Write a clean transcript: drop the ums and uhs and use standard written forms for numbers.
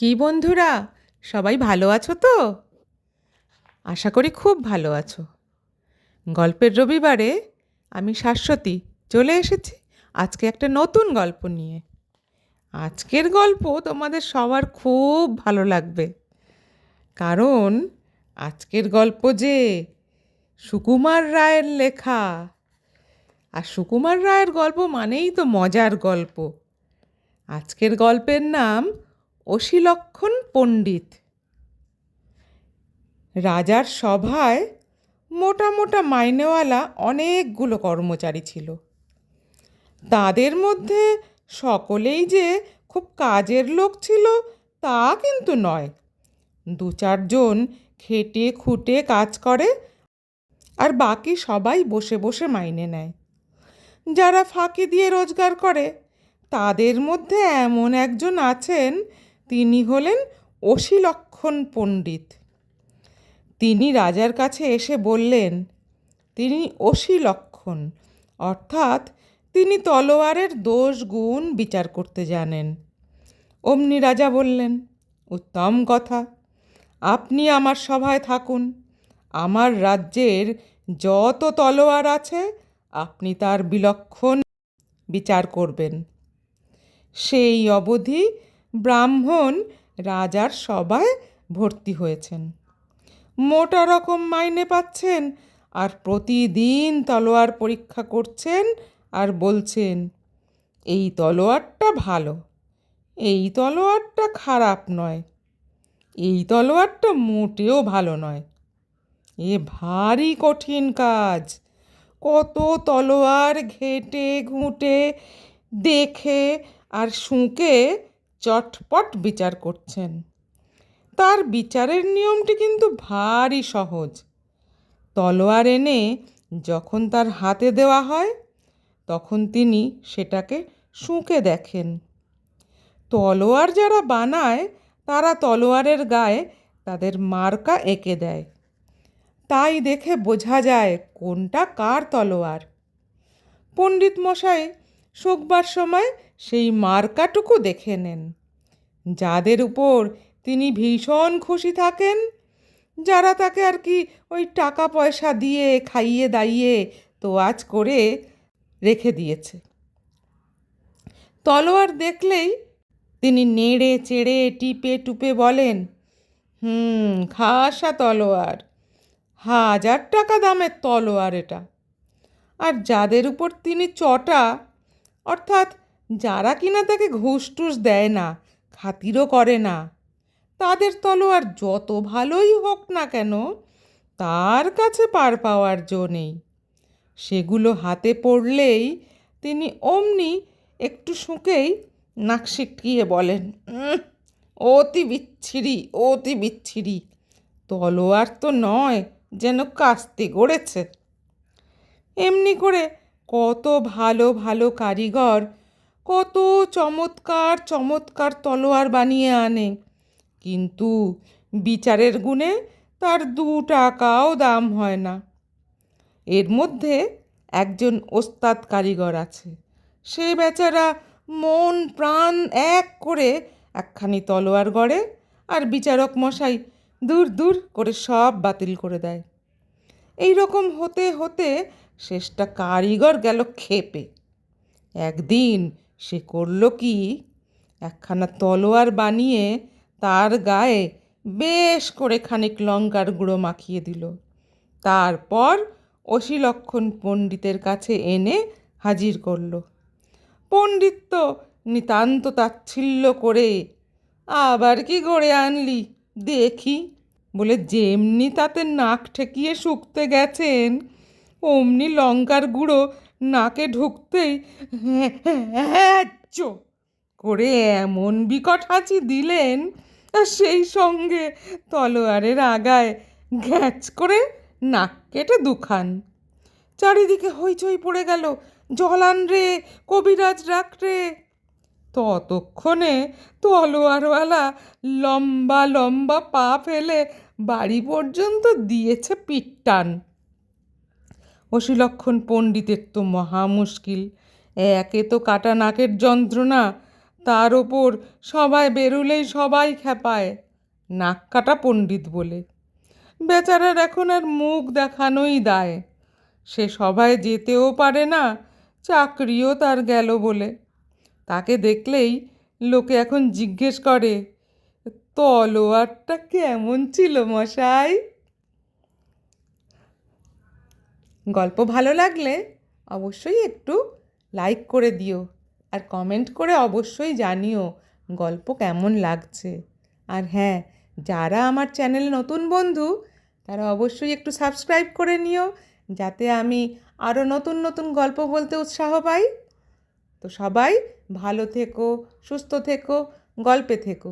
কি বন্ধুরা, সবাই ভালো আছো তো? আশা করি খুব ভালো আছো। গল্পের রবিবারে আমি শাশ্বতী চলে এসেছি আজকে একটা নতুন গল্প নিয়ে। আজকের গল্প তোমাদের সবার খুব ভালো লাগবে, কারণ আজকের গল্প যে সুকুমার রায়ের লেখা। আর সুকুমার রায়ের গল্প মানেই তো মজার গল্প। আজকের গল্পের নাম অসিলক্ষণ পণ্ডিত। রাজার সভায় মোটা মোটা মাইনেওয়ালা অনেকগুলো কর্মচারী ছিল। তাদের মধ্যে সকলেই যে খুব কাজের লোক ছিল তা কিন্তু নয়। দু চারজন খেটে খুঁটে কাজ করে, আর বাকি সবাই বসে বসে মাইনে নেয়। যারা ফাঁকি দিয়ে রোজগার করে তাদের মধ্যে এমন একজন আছেন, তিনি হলেন অসিলক্ষণ পণ্ডিত। তিনি রাজার কাছে এসে বললেন তিনি অসিলক্ষণ, অর্থাৎ তিনি তলোয়ারের দোষ গুণ বিচার করতে জানেন। অমনি রাজা বললেন, উত্তম কথা, আপনি আমার সভায় থাকুন। আমার রাজ্যের যত তলোয়ার আছে আপনি তার বিলক্ষণ বিচার করবেন। সেই অবধি ব্রাহ্মণ রাজার সভায় ভর্তি হয়েছেন, মোটা রকম মাইনে পাচ্ছেন, আর প্রতিদিন তলোয়ার পরীক্ষা করছেন আর বলছেন, এই তলোয়ারটা ভালো, এই তলোয়ারটা খারাপ নয়, এই তলোয়ারটা মোটেও ভালো নয়। এ ভারী কঠিন কাজ। কত তলোয়ার ঘেঁটে ঘুঁটে দেখে আর শুঁকে চটপট বিচার করছেন। তার বিচারের নিয়মটি কিন্তু ভারী সহজ। তলোয়ার এনে যখন তার হাতে দেওয়া হয় তখন তিনি সেটাকে শুঁকে দেখেন। তলোয়ার যারা বানায় তারা তলোয়ারের গায়ে তাদের মার্কা এঁকে দেয়, তাই দেখে বোঝা যায় কোনটা কার তলোয়ার। পণ্ডিত মশাই শুকবার সময় সেই মার্কাটুকু দেখে নেন। যাদের উপর তিনি ভীষণ খুশি থাকেন, যারা তাকে আর কি ওই টাকা পয়সা দিয়ে খাইয়ে দাইয়ে তোয়াজ করে রেখে দিয়েছে, তলোয়ার দেখলেই তিনি নেড়ে চেড়ে টিপে টুপে বলেন, খাসা তলোয়ার, 1000 টাকা দামের তলোয়ার এটা। আর যাদের উপর তিনি চটা, অর্থাৎ যারা কিনা তাকে ঘুষ টুস দেয় না, খাতিরও করে না, তাদের তলোয়ার যত ভালোই হোক না কেন তার কাছে পার পাওয়ার জো নেই। সেগুলো হাতে পড়লেই তিনি অমনি একটু শুঁকেই নাক সিটকিয়ে বলেন, অতি বিচ্ছিরি, অতি বিচ্ছিরি, তলোয়ার তো নয়, যেন কাস্তে গড়েছে। এমনি করে কত ভালো ভালো কারিগর কত চমৎকার চমৎকার তলোয়ার বানিয়ে আনে, কিন্তু বিচারের গুণে তার 2 টাকাও দাম হয় না। এর মধ্যে একজন ওস্তাদ কারিগর আছে, সে বেচারা মন প্রাণ এক করে একখানি তলোয়ার গড়ে, আর বিচারক মশাই দূর দূর করে সব বাতিল করে দেয়। এই রকম হতে হতে শেষটা কারিগর গেল ক্ষেপে। একদিন সে করল কি, একখানা তলোয়ার বানিয়ে তার গায়ে বেশ করে খানিক লঙ্কার গুঁড়ো মাখিয়ে দিল। তারপর অসিলক্ষণ পণ্ডিতের কাছে এনে হাজির করল। পণ্ডিত তো নিতান্ত তাচ্ছিল্য করে, আবার কি গড়ে আনলি দেখি বলে যেমনি তাতে নাক ঠেকিয়ে শুকতে গেছেন, অমনি লঙ্কার গুঁড়ো নাকে ঢুকতেই হ্যাঁচো করে এমন বিকট হাঁচি দিলেন, আর সেই সঙ্গে তলোয়ারের আগায় ঘ্যাঁচ করে নাক কেটে 2 খান। চারিদিকে হইচই পড়ে গেল, জল আন রে, কবিরাজ ডাক রে। ততক্ষণে তলোয়ারওয়ালা লম্বা লম্বা পা ফেলে বাড়ি পর্যন্ত দিয়েছে পিটটান। অসিলক্ষণ পণ্ডিতের তো মহা মুশকিল। একে তো কাটা নাকের যন্ত্রণা, তার ওপর সবাই বেরুলেই সবাই খেপায় নাক কাটা পণ্ডিত বলে। বেচারার এখন আর মুখ দেখানোই দায়। সে সভায় যেতেও পারে না, চাকরিও তার গেল বলে। তাকে দেখলেই লোকে এখন জিজ্ঞেস করে, তলোয়ারটা কেমন ছিল মশাই? গল্প ভালো লাগলে অবশ্যই একটু লাইক করে দিও, আর কমেন্ট করে অবশ্যই জানিও গল্প কেমন লাগছে। আর হ্যাঁ, যারা আমার চ্যানেলে নতুন বন্ধু তারা অবশ্যই একটু সাবস্ক্রাইব করে নিও, যাতে আমি আরও নতুন নতুন গল্প বলতে উৎসাহ পাই। তো সবাই ভালো থেকো, সুস্থ থেকো, গল্পে থেকো।